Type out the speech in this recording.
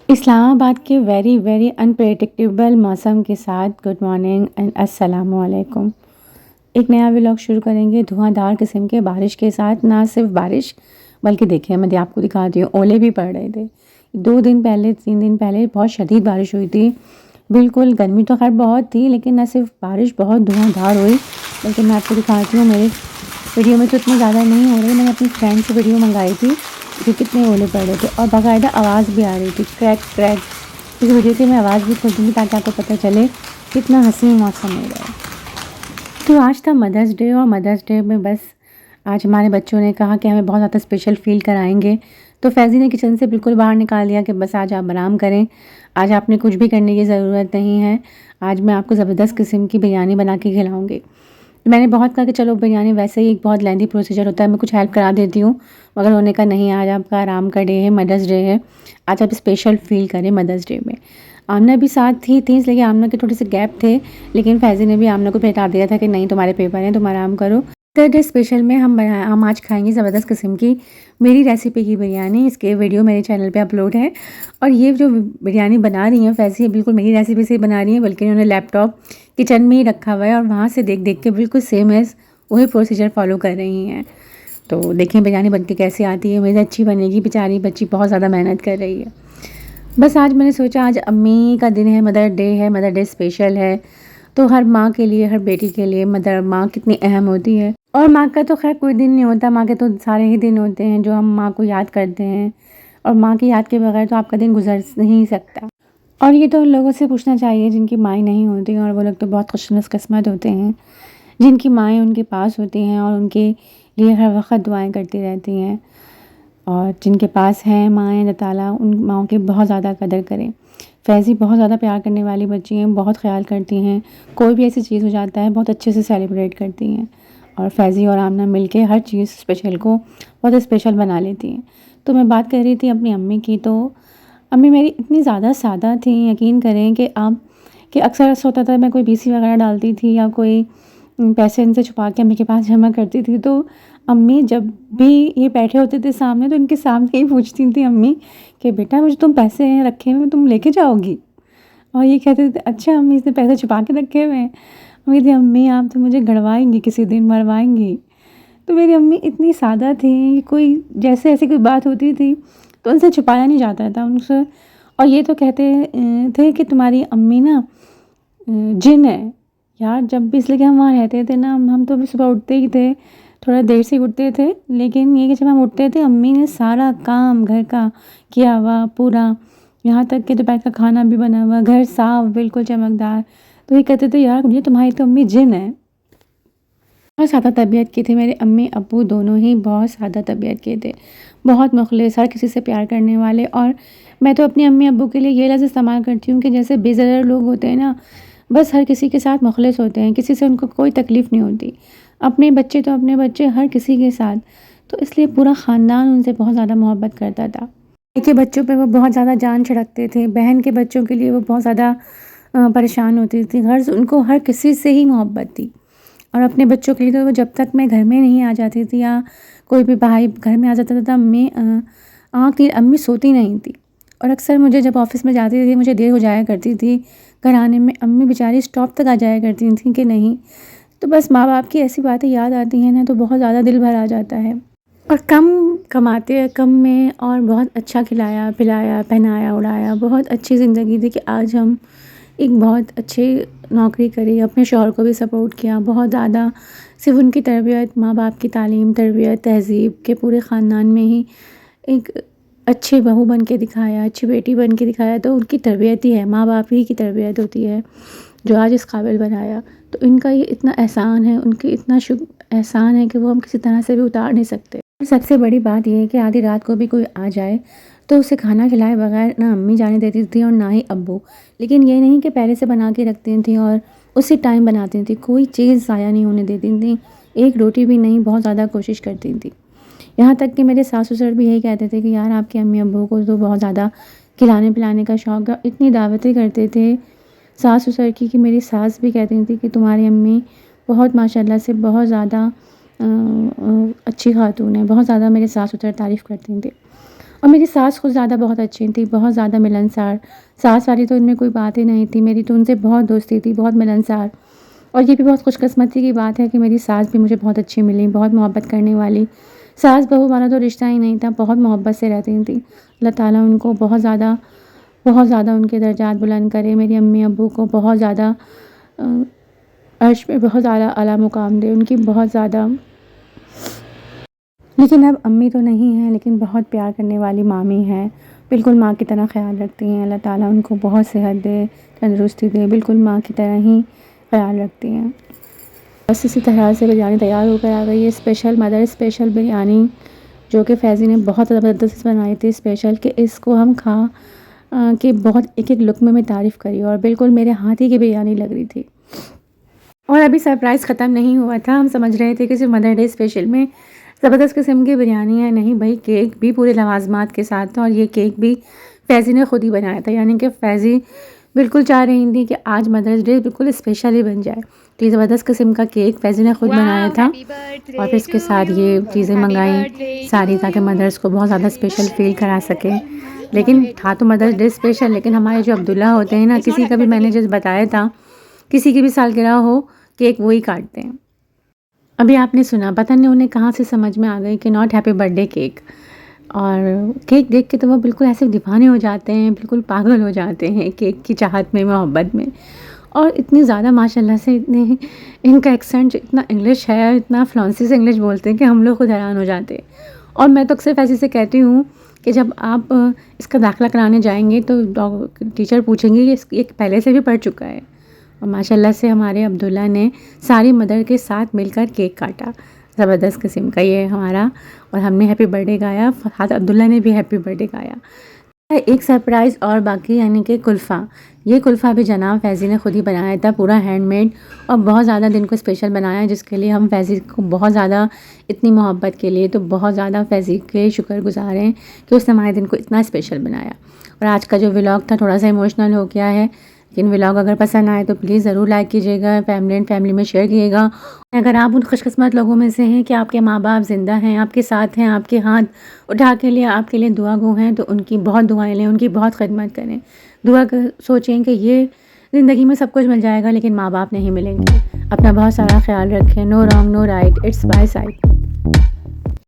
इस्लामाबाद के very very unpredictable मौसम के साथ गुड मॉर्निंग एंड अस्सलाम वालेकुम। एक नया व्लॉग शुरू करेंगे धुआंधार किस्म के बारिश के साथ। ना सिर्फ बारिश बल्कि देखिए मैं आपको दिखाती हूँ, ओले भी पड़ रहे थे। 2 दिन पहले 3 दिन पहले बहुत शदीद बारिश हुई थी। बिल्कुल गर्मी तो खैर बहुत थी, लेकिन न सिर्फ बारिश बहुत धुआंधार हुई, बल्कि मैं आपको दिखाती हूँ मेरे वीडियो में तो इतनी ज़्यादा नहीं हो रही। मैंने अपनी फ्रेंड से वीडियो मंगाई थी कि कितने ओले पड़ रहे थे और बाकायदा आवाज़ भी आ रही थी, क्रैक क्रैक। इस वीडियो की मैं आवाज़ भी खोल दूँगी ताकि आपको पता चले कितना हसीन मौसम हो रहा है। तो आज था मदर्स डे और मदर्स डे में बस आज हमारे बच्चों ने कहा कि हमें बहुत ज़्यादा स्पेशल फ़ील कराएंगे। तो फैज़ी ने किचन से बिल्कुल बाहर निकाल दिया कि बस आज आप आराम करें, आज आपने कुछ भी करने की ज़रूरत नहीं है, आज मैं आपको ज़बरदस्त किस्म की बिरयानी बना के खिलाऊँगी। मैंने बहुत कहा कि चलो बिरयानी वैसे ही एक बहुत लेंथी प्रोसीजर होता है, मैं कुछ हेल्प करा देती हूँ, मगर उन्होंने कहा नहीं, आज आपका आराम का डे है, मदर्स डे है, आज आप स्पेशल फ़ील करें मदर्स डे में। आमना भी साथ थी इसलिए आमना के थोड़े से गैप थे, लेकिन फैज़ी ने भी आमना को बैठा दिया था कि नहीं तुम्हारे पेपर हैं, तुम आराम करो। मदर्स डे स्पेशल में हम आज खाएंगे ज़बरदस्त किस्म की मेरी रेसिपी की बिरयानी। इसके वीडियो मेरे चैनल पे अपलोड है और ये जो बिरयानी बना रही हैं फैज़ी बिल्कुल मेरी रेसिपी से बना रही हैं, बल्कि उन्होंने लैपटॉप किचन में ही रखा हुआ है और वहाँ से देख देख के बिल्कुल सेम एज़ वही प्रोसीजर फॉलो कर रही हैं। तो देखें बिरयानी बनके कैसे आती है, मेरी अच्छी बनेगी। बेचारी बच्ची बहुत ज़्यादा मेहनत कर रही है। बस आज मैंने सोचा आज अम्मी का दिन है, मदर डे है, मदर डे स्पेशल है, तो हर माँ के लिए, हर बेटी के लिए मदर माँ कितनी अहम होती है। और माँ का तो खैर कोई दिन नहीं होता, माँ के तो सारे ही दिन होते हैं जो हम माँ को याद करते हैं, और माँ की याद के बगैर तो आपका दिन गुजर नहीं सकता। और ये तो उन लोगों से पूछना चाहिए जिनकी माएँ नहीं होती, और वो लोग तो बहुत खुशकिस्मत होते हैं जिनकी माएँ उनके पास होती हैं और उनके लिए हर वक्त दुआएं करती रहती हैं। और जिनके पास हैं माएँ, अल्लाह ताला उन माँओं की बहुत ज़्यादा कदर करें। फैज़ी बहुत ज़्यादा प्यार करने वाली बच्ची हैं, बहुत ख्याल करती हैं, कोई भी ऐसी चीज़ हो जाता है बहुत अच्छे से सेलिब्रेट करती हैं। और फैज़ी और आमना मिलके हर चीज़ स्पेशल को बहुत स्पेशल बना लेती हैं। तो मैं बात कर रही थी अपनी अम्मी की, तो अम्मी मेरी इतनी ज़्यादा सादा थी, यकीन करें कि अक्सर ऐसा होता था मैं कोई बीसी वगैरह डालती थी या कोई पैसे इनसे छुपा के अम्मी के पास जमा करती थी, तो अम्मी जब भी ये बैठे होते थे सामने तो इनके सामने ही पूछती थी अम्मी कि बेटा मुझे तुम पैसे हैं रखे हुए तुम लेके जाओगी? और ये कहते थे अच्छा अम्मी इसने पैसे छुपा के रखे हुए हैं। मैं कहती अम्मी आप तो मुझे गड़वाएंगी, किसी दिन मरवाएंगी। तो मेरी अम्मी इतनी सादा थी, कोई जैसे ऐसी कोई बात होती थी तो उनसे छुपाया नहीं जाता था उनसे। और ये तो कहते थे कि तुम्हारी अम्मी ना जिन है। यार जब भी, इसलिए कि हम वहाँ रहते थे ना, हम तो भी सुबह उठते ही थे, थोड़ा देर से उठते थे, लेकिन ये कि जब हम उठते थे अम्मी ने सारा काम घर का किया हुआ पूरा, यहाँ तक कि दोपहर का खाना भी बना हुआ, घर साफ बिल्कुल चमकदार। तो ये कहते थे यार ये तुम्हारी तो अम्मी जिन है। बहुत सादा तबीयत की थी मेरे अम्मी अब्बू दोनों ही, बहुत सादा तबीयत के थे, बहुत मुखलिस, हर किसी से प्यार करने वाले। और मैं तो अपनी अम्मी अब्बू के लिए ये लफ्ज़ इस्तेमाल करती हूँ कि जैसे बेज़र लोग होते हैं ना, बस हर किसी के साथ मुखलिस होते हैं, किसी से उनको कोई तकलीफ़ नहीं होती। अपने बच्चे तो अपने बच्चे, हर किसी के साथ, तो इसलिए पूरा ख़ानदान उनसे बहुत ज़्यादा मोहब्बत करता था। भाई के बच्चों पे वो बहुत ज़्यादा जान छिड़कते थे, बहन के बच्चों के लिए वो बहुत ज़्यादा परेशान होती थी, गर्ज़ उनको हर किसी से ही मोहब्बत थी। और अपने बच्चों के लिए तो वो जब तक मैं घर में नहीं आ जाती थी या कोई भी भाई घर में आ जाता था, अम्मी सोती नहीं थी। और अक्सर मुझे जब ऑफ़िस में जाती थी, मुझे देर हो जाया करती थी घर आने में, अम्मी बेचारी स्टॉप तक आ जाया करती थी कि नहीं। तो बस माँ बाप की ऐसी बातें याद आती हैं ना, तो बहुत ज़्यादा दिल भर आ जाता है। और कम कमाते हैं, कम में, और बहुत अच्छा खिलाया पिलाया पहनाया उड़ाया, बहुत अच्छी ज़िंदगी थी कि आज हम एक बहुत अच्छी नौकरी करी, अपने शौहर को भी सपोर्ट किया बहुत ज़्यादा। सिर्फ़ उनकी तरबियत, माँ बाप की तालीम, तरबियत, तहज़ीब के पूरे ख़ानदान में ही एक अच्छी बहू बन के दिखाया, अच्छी बेटी बन के दिखाया, तो उनकी तरबियत ही है, माँ बाप ही की तरबियत होती है जो आज इस काबिल बनाया। तो इनका ये इतना एहसान है, उनकी इतना एहसान है कि वो हम किसी तरह से भी उतार नहीं सकते। सबसे बड़ी बात ये है कि आधी रात को भी कोई आ जाए तो उसे खाना खिलाए बगैर ना अम्मी जाने देती थी और ना ही अब्बू। लेकिन ये नहीं कि पहले से बना के रखती थी और उसी टाइम बनाती थी, कोई चीज़ ज़ाया नहीं होने देती थी, एक रोटी भी नहीं, बहुत ज़्यादा कोशिश करती थी। यहाँ तक कि मेरे सास ससुर भी यही कहते थे कि यार आपके अम्मी अब्बू को तो बहुत ज़्यादा खिलाने पिलाने का शौक़ है, इतनी दावतें करते थे सास ससुर की कि मेरी सास भी कहती थी कि तुम्हारी अम्मी बहुत माशाल्लाह से बहुत ज़्यादा अच्छी खातून है, बहुत ज़्यादा मेरे सास ससुर तारीफ़ करती थी। और मेरी सास खुद ज़्यादा बहुत अच्छी थी, बहुत ज़्यादा मिलनसार। सास वाली तो इनमें कोई बात ही नहीं थी, मेरी तो उनसे बहुत दोस्ती थी, बहुत मिलनसार। और ये भी बहुत खुशकिस्मती की बात है कि मेरी सास भी मुझे बहुत अच्छी मिली, बहुत मोहब्बत करने वाली। सास बहू वाला तो रिश्ता ही नहीं था, बहुत मोहब्बत से रहती थी। अल्लाह ताला उनको बहुत ज़्यादा उनके दर्जात बुलंद करे। मेरी अम्मी अब्बू को बहुत ज़्यादा अर्श पे बहुत ज़्यादा आला मुकाम दे, उनकी बहुत ज़्यादा। लेकिन अब अम्मी तो नहीं हैं, लेकिन बहुत प्यार करने वाली मामी हैं, बिल्कुल माँ की तरह ख़्याल रखती हैं। अल्लाह ताला उनको बहुत सेहत दे, तंदुरुस्ती दे, बिल्कुल माँ की तरह ही ख़्याल रखती हैं। बस इसी तरह से बिरयानी तैयार होकर आ गई है, स्पेशल मदर स्पेशल बिरयानी, जो कि फ़ैज़ी ने बहुत ज़बरदस्त बनाई थी स्पेशल, कि इसको हम के बहुत एक-एक लुक़मे में तारीफ़ करी और बिल्कुल मेरे हाथ ही की बिरयानी लग रही थी। और अभी सरप्राइज़ ख़त्म नहीं हुआ था, हम समझ रहे थे कि सिर्फ़ मदर डे स्पेशल में ज़बरदस्त किस्म की बिरयानी है, नहीं भई, केक भी पूरे लवाज़मात के साथ था और ये केक भी फ़ैज़ी ने खुद ही बनाया था। यानी कि फ़ैज़ी बिल्कुल चाह रही थी कि आज मदर्स डे बिल्कुल स्पेशल ही बन जाए। तो ये ज़बरदस्त किस्म का केक फ़ैज़ी ने खुद बनाया था और फिर इसके साथ ये चीज़ें मंगाई सारी, ताकि मदर्स को बहुत ज़्यादा स्पेशल फ़ील करा सकें। लेकिन था तो मदर्स डे स्पेशल, लेकिन हमारे जो अब्दुल्ला होते हैं ना, किसी का भी, मैंने जैसे बताया था, किसी की भी सालगिरह हो, केक वो ही काटते हैं। अभी आपने सुना, पता नहीं उन्हें कहाँ से समझ में आ गई कि नॉट हैप्पी बर्थडे केक। और केक देख के तो वो बिल्कुल ऐसे दीवाने हो जाते हैं, बिल्कुल पागल हो जाते हैं केक की चाहत में, मोहब्बत में। और इतनी ज़्यादा माशाल्लाह से, इतने इनका एक्सेंट इतना इंग्लिश है, इतना फ्लुएंसी से इंग्लिश बोलते हैं कि हम लोग खुद हैरान हो जाते हैं। और मैं तो अक्सर ऐसे से कहती हूँ कि जब आप इसका दाखिला कराने जाएँगे तो टीचर पूछेंगे ये पहले से भी पढ़ चुका है। और माशाल्लाह से हमारे अब्दुल्ला ने सारी मदर के साथ मिलकर केक काटा, ज़बरदस्त किस्म का ये हमारा। और हमने हैप्पी बर्थडे गाया, साथ अब्दुल्ला ने भी हैप्पी बर्थडे गाया। एक सरप्राइज़ और बाकी, यानी कि कुल्फ़ा। ये कुल्फ़ा भी जनाब फ़ैज़ी ने खुद ही बनाया था, पूरा हैंडमेड, और बहुत ज़्यादा दिन को स्पेशल बनाया, जिसके लिए हम फ़ैज़ी को बहुत ज़्यादा, इतनी मोहब्बत के लिए तो बहुत ज़्यादा फ़ैज़ी के शुक्रगुज़ार हैं कि उसने हमारे दिन को इतना स्पेशल बनाया। और आज का जो व्लॉग था थोड़ा सा इमोशनल हो गया है, लेकिन व्लॉग अगर पसंद आए तो प्लीज़ ज़रूर लाइक कीजिएगा, फैमिली में शेयर कीजिएगा। अगर आप उन खुशकिस्मत लोगों में से हैं कि आपके माँ-बाप ज़िंदा हैं, आपके साथ हैं, आपके हाथ उठा के लिए आपके लिए दुआ गो हैं, तो उनकी बहुत दुआएँ लें, उनकी बहुत खिदमत करें। सोचें कि ये ज़िंदगी में सब कुछ मिल जाएगा, लेकिन माँ-बाप नहीं मिलेंगे। अपना बहुत सारा ख़्याल रखें। No wrong no right, it's by side.